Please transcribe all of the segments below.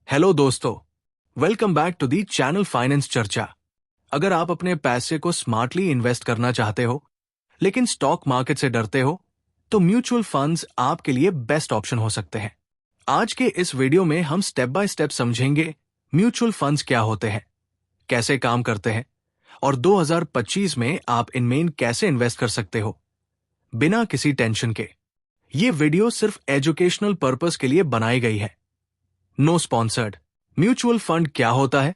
Hello दोस्तों, welcome back to the channel finance Charcha. अगर आप अपने पैसे को स्मार्टली इन्वेस्ट करना चाहते हो लेकिन स्टॉक मार्केट से डरते हो तो म्यूचुअल फंड्स आपके लिए बेस्ट ऑप्शन हो सकते हैं। आज के इस वीडियो में हम स्टेप बाय स्टेप समझेंगे म्यूचुअल फंड्स क्या होते हैं, कैसे काम करते हैं और 2025 में आप इनमें कैसे इन्वेस्ट कर सकते हो बिना किसी टेंशन के। ये वीडियो सिर्फ एजुकेशनल पर्पस के लिए बनाई गई है, नो स्पॉन्सर्ड। म्यूचुअल फंड क्या होता है?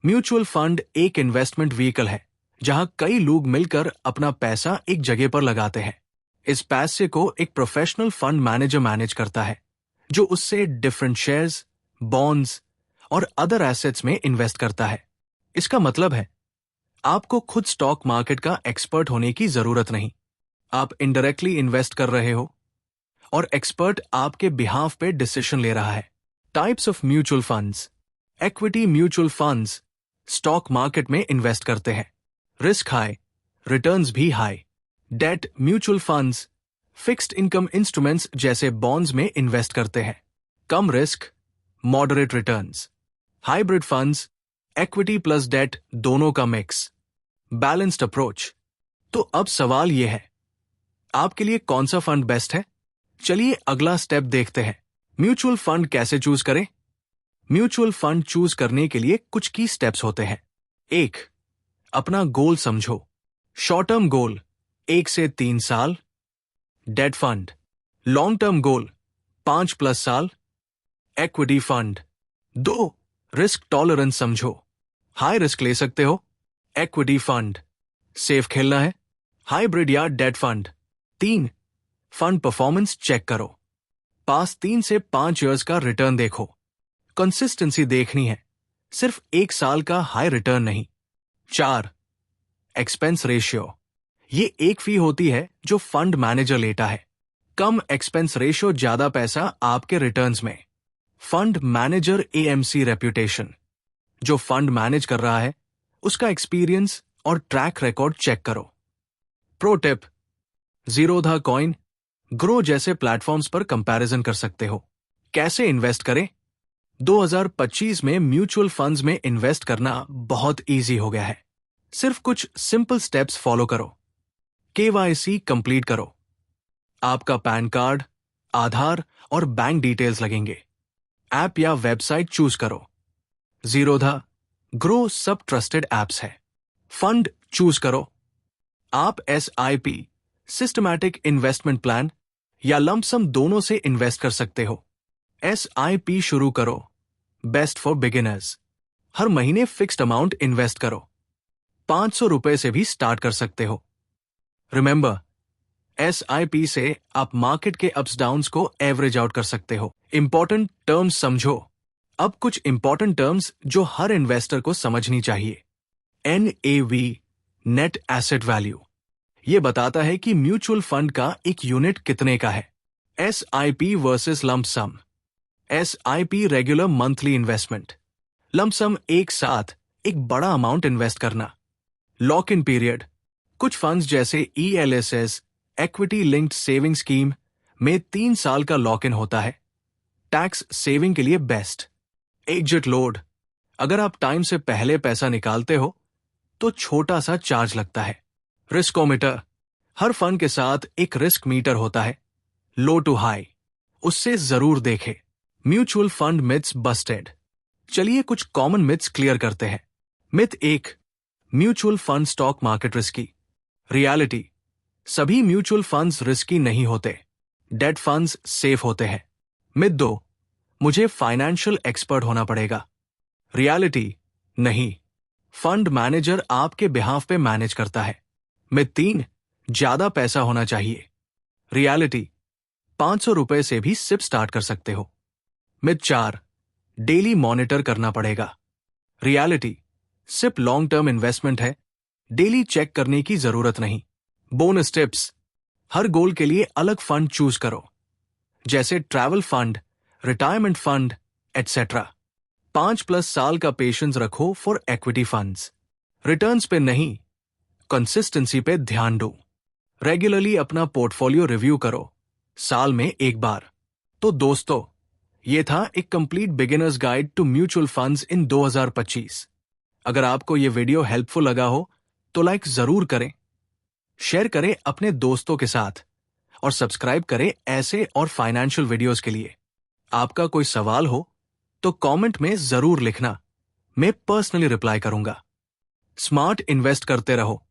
म्यूचुअल फंड एक इन्वेस्टमेंट व्हीकल है जहां कई लोग मिलकर अपना पैसा एक जगह पर लगाते हैं। इस पैसे को एक प्रोफेशनल फंड मैनेजर मैनेज करता है जो उससे डिफरेंट शेयर्स, बॉन्ड्स और अदर एसेट्स में इन्वेस्ट करता है। इसका मतलब है आपको खुद स्टॉक मार्केट का एक्सपर्ट होने की जरूरत नहीं। आप इनडायरेक्टली इन्वेस्ट कर रहे हो और एक्सपर्ट आपके बिहाफ पे डिसीजन ले रहा है। Types of mutual funds. Equity mutual funds stock market में इन्वेस्ट करते हैं, रिस्क हाई, रिटर्न्स भी high. Debt mutual funds fixed income instruments जैसे बॉन्ड्स में इन्वेस्ट करते हैं, कम risk, moderate returns. Hybrid funds equity plus debt दोनों का मिक्स, बैलेंस्ड अप्रोच। तो अब सवाल यह है, आपके लिए कौन सा फंड बेस्ट है? चलिए अगला स्टेप देखते हैं। म्यूचुअल फंड कैसे चूज करें? म्यूचुअल फंड चूज करने के लिए कुछ की स्टेप्स होते हैं। 1. अपना गोल समझो। शॉर्ट टर्म गोल 1 से 3 साल, debt fund. Long term goal 5+ साल, इक्विटी फंड। 2. रिस्क टॉलरेंस समझो। हाई रिस्क ले सकते हो, इक्विटी फंड। सेफ खेलना है, हाइब्रिड या debt fund. 3. Fund performance check करो। पास 3 से 5 इयर्स का रिटर्न देखो। कंसिस्टेंसी देखनी है, सिर्फ 1 साल का हाई रिटर्न नहीं। 4. Expense ratio. ये एक फी होती है जो फंड मैनेजर लेता है। कम एक्सपेंस रेशियो ज्यादा पैसा आपके रिटर्न्स में। Fund manager AMC reputation. जो फंड मैनेज कर रहा है उसका एक्सपीरियंस और ट्रैक रिकॉर्ड चेक करो। Pro tip, Zerodha coin, grow जैसे प्लेटफॉर्म्स पर कंपैरिजन कर सकते हो। कैसे इन्वेस्ट करें? 2025 में म्यूचुअल फंड्स में इन्वेस्ट करना बहुत इजी हो गया है। सिर्फ कुछ सिंपल स्टेप्स फॉलो करो। केवाईसी कंप्लीट करो। आपका पैन कार्ड, आधार और बैंक डिटेल्स लगेंगे। ऐप या वेबसाइट चूज करो। ज़ीरोधा, ग्रो सब ट्रस्टेड ऐप्स है। फंड चूज करो। आप SIP, सिस्टमैटिक इन्वेस्टमेंट प्लान या लंप सम दोनों से इन्वेस्ट कर सकते हो। SIP शुरू करो, बेस्ट फॉर बिगिनर्स। हर महीने फिक्स्ड अमाउंट इन्वेस्ट करो। 500 रुपए से भी स्टार्ट कर सकते हो। रिमेंबर, SIP से आप मार्केट के अप्स डाउन्स को एवरेज आउट कर सकते हो। इंपॉर्टेंट टर्म्स समझो। अब कुछ इंपॉर्टेंट टर्म्स जो हर इन्वेस्टर को समझनी चाहिए। NAV, net asset value. ये बताता है कि म्यूचुअल फंड का एक यूनिट कितने का है। SIP versus lump sum. SIP regular monthly investment, lump sum एक साथ एक बड़ा अमाउंट इन्वेस्ट करना। लॉक इन पीरियड, कुछ फंड्स जैसे ELSS, equity linked saving scheme में 3 साल का लॉक इन होता है। टैक्स सेविंग के लिए बेस्ट। एग्जिट लोड, अगर आप टाइम से पहले पैसा निकालते हो तो छोटा सा चार्ज लगता है। रिस्कोमीटर, हर फंड के साथ एक रिस्क मीटर होता है, लो टू हाई, उससे जरूर देखें। Mutual fund myths Busted. चलिए कुछ कॉमन मिथ्स क्लियर करते हैं। Myth 1, mutual fund stock market risky. Reality, सभी म्यूचुअल फंड्स रिस्की नहीं होते, डेट फंड्स सेफ होते हैं। मिथ 2, मुझे फाइनेंशियल एक्सपर्ट होना पड़ेगा। रियलिटी, नहीं, फंड मैनेजर आपके बिहाफ पे मैनेज करता है। मिथ 3, ज्यादा पैसा होना चाहिए। रियलिटी, 500 रुपए से भी सिप स्टार्ट कर सकते हो। मिथ 4, डेली मॉनिटर करना पड़ेगा। Reality, SIP long term investment है, डेली चेक करने की जरूरत नहीं। बोनस टिप्स, हर गोल के लिए अलग फंड चूज करो, जैसे travel fund, retirement fund etcetera. 5+ साल का पेशेंस रखो फॉर इक्विटी फंड्स। रिटर्न्स पे नहीं, कंसिस्टेंसी पे ध्यान दो। रेगुलरली अपना पोर्टफोलियो रिव्यू करो, साल में एक बार। तो दोस्तों, ये था एक complete beginners guide to mutual funds in 2025। अगर आपको ये वीडियो हेल्पफुल लगा हो तो लाइक जरूर करें, शेयर करें अपने दोस्तों के साथ और सब्सक्राइब करें ऐसे और फाइनेंशियल वीडियोस के लिए। आपका कोई सवाल हो तो कमेंट में जरूर लिखना, मैं पर्सनली रिप्लाई करूंगा। स्मार्ट इन्वेस्ट करते रहो।